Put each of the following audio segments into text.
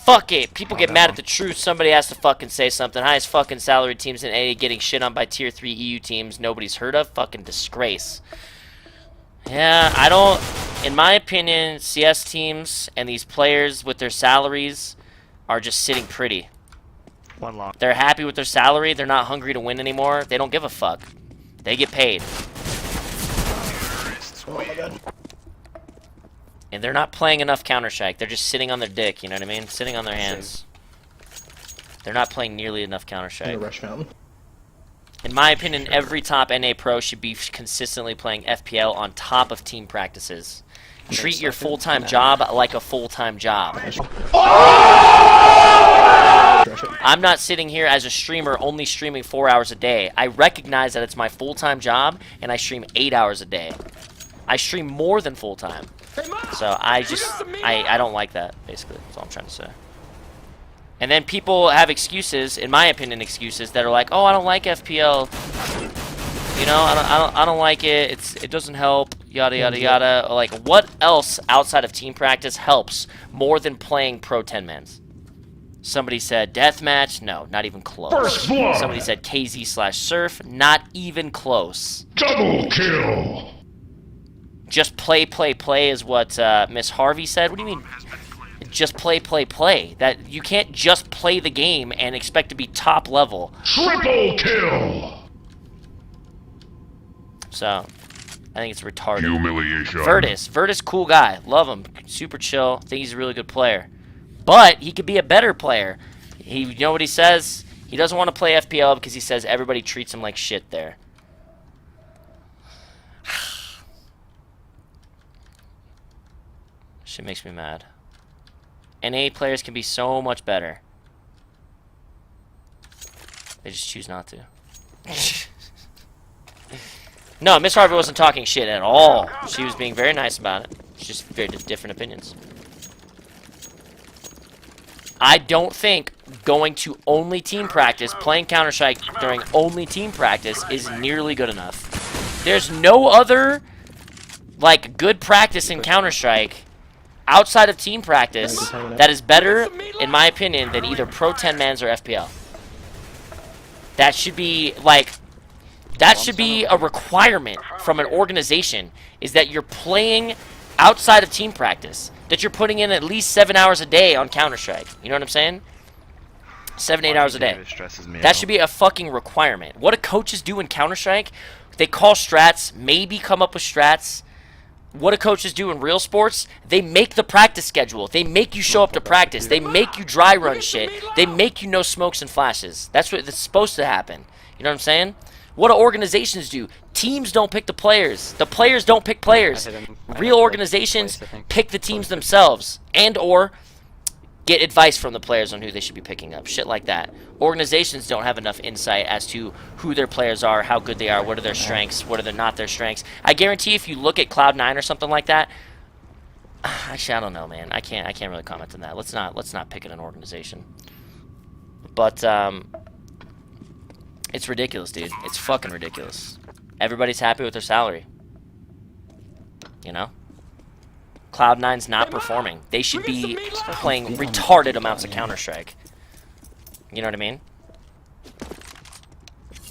Fuck it. People get mad at the truth. Somebody has to fucking say something. Highest fucking salary teams in NA getting shit on by tier 3 EU teams nobody's heard of. Fucking disgrace. Yeah, I don't... In my opinion, CS teams and these players with their salaries are just sitting pretty. One long. They're happy with their salary. They're not hungry to win anymore. They don't give a fuck. They get paid. Oh my god. And they're not playing enough Counter-Strike. They're just sitting on their dick, you know what I mean? Sitting on their hands. They're not playing nearly enough Counter-Strike. Rush Mountain. In my opinion, every top NA pro should be consistently playing FPL on top of team practices. Treat your full-time job like a full-time job. I'm not sitting here as a streamer only streaming 4 hours a day. I recognize that it's my full-time job, and I stream 8 hours a day. I stream more than full-time. So I don't like that, basically. That's all I'm trying to say. And then people have excuses, in my opinion, excuses that are like, oh, I don't like FPL. You know, I don't like it. It doesn't help. Yada yada yada. Like, what else outside of team practice helps more than playing pro 10-mans? Somebody said deathmatch. No, not even close. Somebody said KZ/Surf. Not even close. Double kill. Just play is what Miss Harvey said. What do you mean? Just play. That you can't just play the game and expect to be top level. Triple kill. So, I think it's retarded. Humiliation. Virtus, cool guy. Love him. Super chill. Think he's a really good player. But he could be a better player. You know what he says? He doesn't want to play FPL because he says everybody treats him like shit there. Shit makes me mad. NA players can be so much better. They just choose not to. No, Miss Harvey wasn't talking shit at all. She was being very nice about it. It's just very different opinions. I don't think going to only team practice, playing Counter-Strike during only team practice is nearly good enough. There's no other, like, good practice in Counter-Strike outside of team practice that is better, in my opinion, than either Pro 10-mans or FPL. That should be, like, that should be a requirement from an organization, is that you're playing outside of team practice, that you're putting in at least 7 hours a day on Counter-Strike. You know what I'm saying? 7, 8 hours a day. That should be a fucking requirement. What do coaches do in Counter-Strike? They call strats, maybe come up with strats. What do coaches do in real sports? They make the practice schedule. They make you show up to practice. They make you dry run shit. They make you know smokes and flashes. That's what it's supposed to happen. You know what I'm saying? What do organizations do? Teams don't pick the players. The players don't pick players. Real organizations pick the teams themselves and or get advice from the players on who they should be picking up. Shit like that. Organizations don't have enough insight as to who their players are, how good they are, what are their strengths, what are not their strengths. I guarantee if you look at Cloud9 or something like that, actually I don't know, man. I can't really comment on that. Let's not pick at an organization. But it's ridiculous, dude. It's fucking ridiculous. Everybody's happy with their salary. You know? Cloud9's not performing. They should be playing retarded amounts of Counter-Strike. You know what I mean?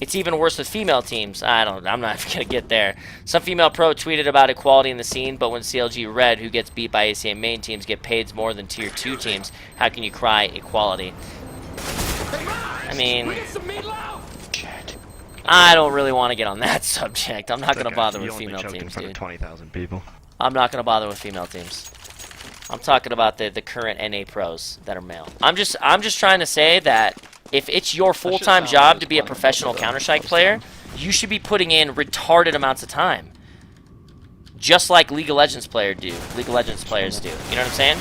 It's even worse with female teams. I'm not gonna get there. Some female pro tweeted about equality in the scene, but when CLG Red, who gets beat by ACA main teams, get paid more than tier 2 teams, how can you cry equality? I mean, I don't really want to get on that subject. I'm not gonna bother with female teams, dude. 20,000 people. I'm not gonna bother with female teams. I'm talking about the current NA pros that are male. I'm just trying to say that if it's your full-time job to be a professional Counter-Strike player, you should be putting in retarded amounts of time. Just like League of Legends players do. You know what I'm saying?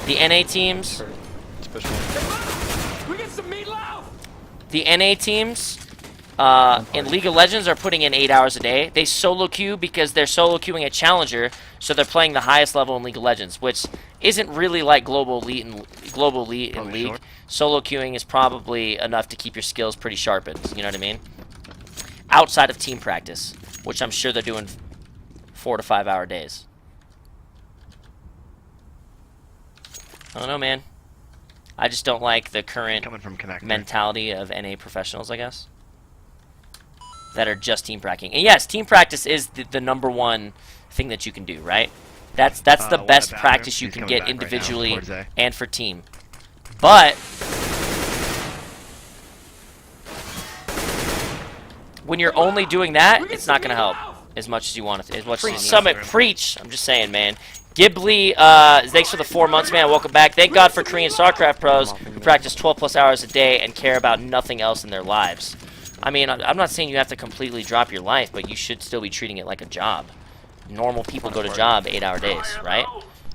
The NA teams. The NA teams in League of Legends are putting in 8 hours a day. They solo queue because they're solo queuing a challenger, so they're playing the highest level in League of Legends, which isn't really like global elite in League. Solo queuing is probably enough to keep your skills pretty sharpened. You know what I mean? Outside of team practice, which I'm sure they're doing 4 to 5 hour days. I don't know, man. I just don't like the current Coming from connector. mentality of NA professionals, I guess, that are just team practicing. And yes, team practice is the number one thing that you can do, right? That's the one best at practice bathroom. you He's can coming get back right now individually towards A. and for team. But when you're only doing that, it's not going to help as much as you want it to. As much as you need. Summit, preach. I'm just saying, man. Ghibli, thanks for the 4 months, man. Welcome back. Thank God for Korean StarCraft pros who practice 12 plus hours a day and care about nothing else in their lives. I mean, I'm not saying you have to completely drop your life, but you should still be treating it like a job. Normal people go to job 8-hour days, right?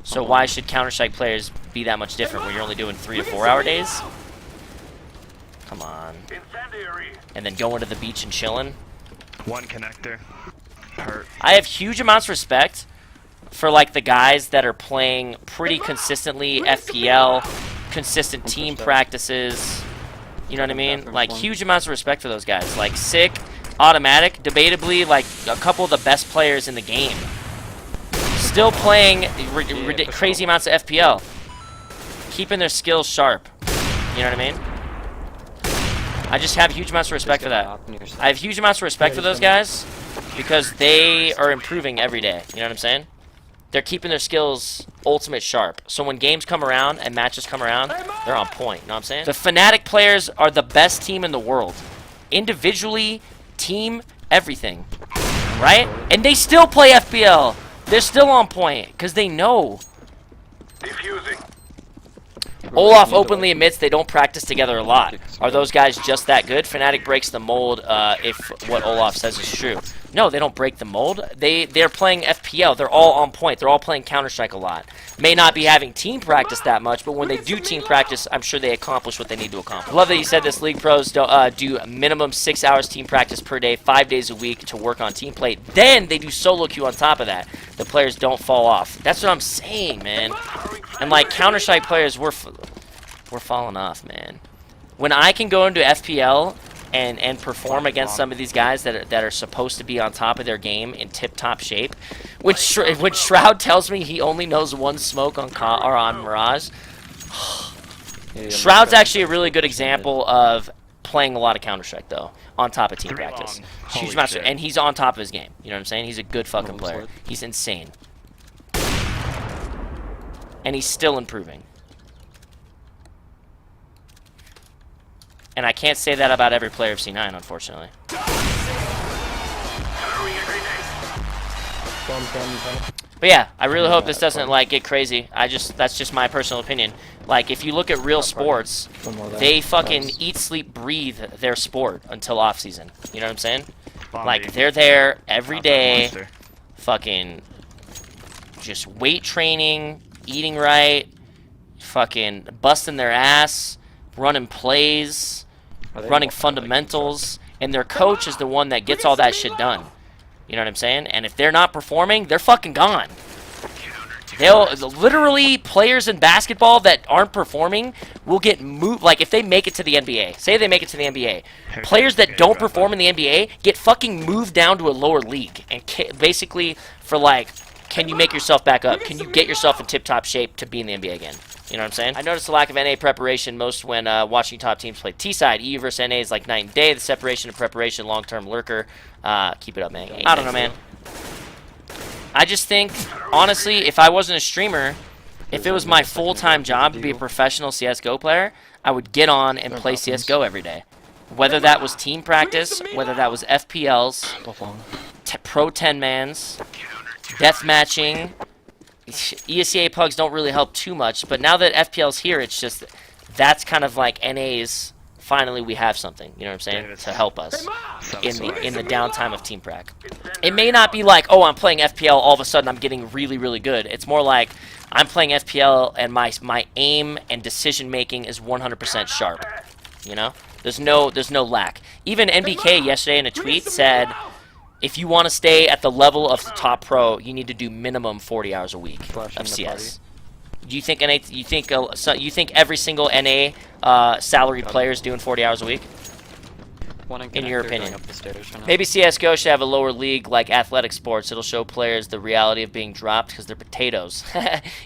So why should Counter-Strike players be that much different when you're only doing 3 to 4 hour days? Come on. And then going to the beach and chilling. One connector. Hurt. I have huge amounts of respect for like the guys that are playing pretty consistently FPL, consistent team practices. You know what I mean? Like huge amounts of respect for those guys. Like Sick, Automatic, debatably like a couple of the best players in the game. Still playing crazy amounts of FPL. Keeping their skills sharp. You know what I mean? I just have huge amounts of respect for that. I have huge amounts of respect for those guys because they are improving every day. You know what I'm saying? They're keeping their skills ultimate sharp. So when games come around and matches come around, they're on point. You know what I'm saying? The Fnatic players are the best team in the world. Individually, team, everything. Right? And they still play FPL. They're still on point because they know. Defusing. Olaf openly admits they don't practice together a lot. Are those guys just that good? Fnatic breaks the mold if what Olaf says is true. No, they don't break the mold. They're playing FPL. They're all on point. They're all playing Counter-Strike a lot. May not be having team practice that much, but when they do team practice, I'm sure they accomplish what they need to accomplish. Love that you said this. League pros do minimum 6 hours team practice per day, 5 days a week to work on team play. Then they do solo queue on top of that. The players don't fall off. That's what I'm saying, man. And like Counter-Strike players, we're falling off, man. When I can go into FPL and perform against some of these guys that are supposed to be on top of their game in tip-top shape, when Shroud tells me he only knows one smoke on Mirage, Shroud's actually a really good example of playing a lot of Counter-Strike though, on top of team practice. Huge master, and he's on top of his game. You know what I'm saying? He's a good fucking player. He's insane, and he's still improving. And I can't say that about every player of C9, unfortunately. But yeah, I really hope this doesn't like get crazy. That's just my personal opinion. Like if you look at real sports, they fucking eat, sleep, breathe their sport until off season. You know what I'm saying? Like they're there every day, fucking just weight training, eating right, fucking busting their ass, running plays, running fundamentals, and their coach is the one that gets all that shit done. You know what I'm saying? And if they're not performing, they're fucking gone. They'll literally, players in basketball that aren't performing will get moved. Like if they make it to the NBA, say they make it to the NBA, players that don't perform in the NBA get fucking moved down to a lower league, and basically for like, can you make yourself back up? Can you get yourself in tip-top shape to be in the NBA again? You know what I'm saying? I noticed a lack of NA preparation most when watching top teams play T-side. EU versus NA is like night and day. The separation of preparation, long-term lurker. Keep it up, man. I don't know, man. I just think, honestly, if I wasn't a streamer, if it was my full-time job to be a professional CSGO player, I would get on and play CSGO every day. Whether that was team practice, whether that was FPLs, pro 10-mans, death matching. ESEA pugs don't really help too much, but now that FPL's here, it's just that's kind of like NA's. Finally, we have something. You know what I'm saying? To help us in the downtime of team prac. It may not be like, oh, I'm playing FPL, all of a sudden I'm getting really, really good. It's more like I'm playing FPL and my aim and decision making is 100% sharp. You know, there's no lack. Even NBK yesterday in a tweet said, if you want to stay at the level of the top pro, you need to do minimum 40 hours a week of CS. Do you think NA? You think every single NA salaried player is doing 40 hours a week? One in your connector opinion? going up the stairs right now. Maybe CSGO should have a lower league like athletic sports. It'll show players the reality of being dropped because they're potatoes.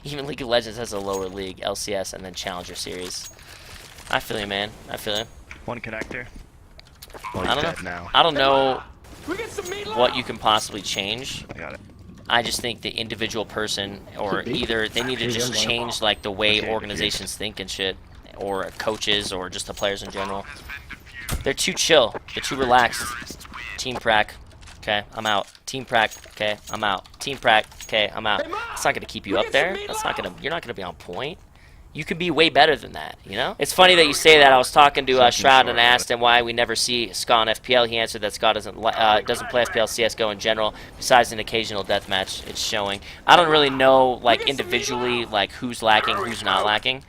Even League of Legends has a lower league, LCS, and then Challenger Series. I feel you, man. I feel you. One connector. I don't know. Now. I don't know what you can possibly change. I got it. I just think the individual person, or either they need to just change like the way organizations think and shit, or coaches, or just the players in general. They're too chill. They're too relaxed. Team prac. Okay, I'm out. Team prac. Okay, I'm out. Team prac. Okay, I'm out. It's not gonna keep you up there. That's not gonna. You're not gonna be on point. You can be way better than that, you know? It's funny that you say that. I was talking to Shroud and asked him why we never see Ska on FPL. He answered that Ska doesn't play FPL CSGO in general, besides an occasional deathmatch. It's showing. I don't really know, like, individually, like, who's lacking, who's not lacking.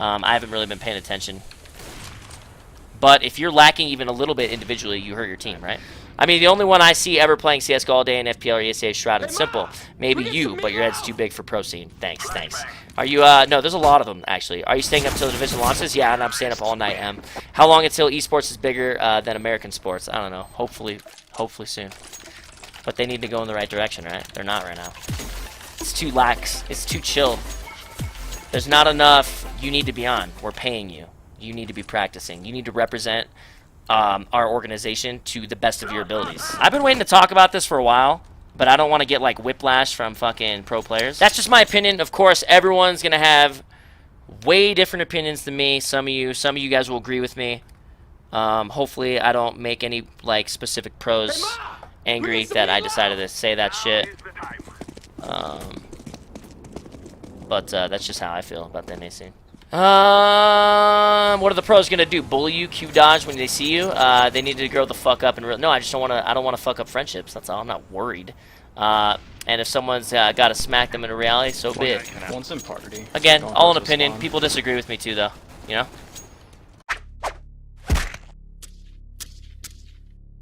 I haven't really been paying attention. But if you're lacking even a little bit individually, you hurt your team, right? I mean, the only one I see ever playing CSGO all day in FPL or ESA is Shroud and Simple. Maybe you, but your head's too big for pro scene. Thanks, thanks. Are you, no, there's a lot of them, actually. Are you staying up till the division launches? Yeah, and I'm staying up all night, How long until esports is bigger than American sports? I don't know. Hopefully soon. But they need to go in the right direction, right? They're not right now. It's too lax. It's too chill. There's not enough. You need to be on. We're paying you. You need to be practicing. You need to represent our organization to the best of your abilities. I've been waiting to talk about this for a while, but I don't want to get like whiplash from fucking pro players. That's just my opinion. Of course, everyone's gonna have way different opinions than me. Some of you guys will agree with me. Hopefully, I don't make any like specific pros angry that I decided to say that shit. But that's just how I feel about the NA scene. What are the pros gonna do? Bully you, Q dodge when they see you? They need to grow the fuck up and no, I just don't wanna. I don't wanna fuck up friendships. That's all. I'm not worried. And if someone's gotta smack them in reality, so be it. One's in party. Again, all an opinion. People disagree with me too, though. You know.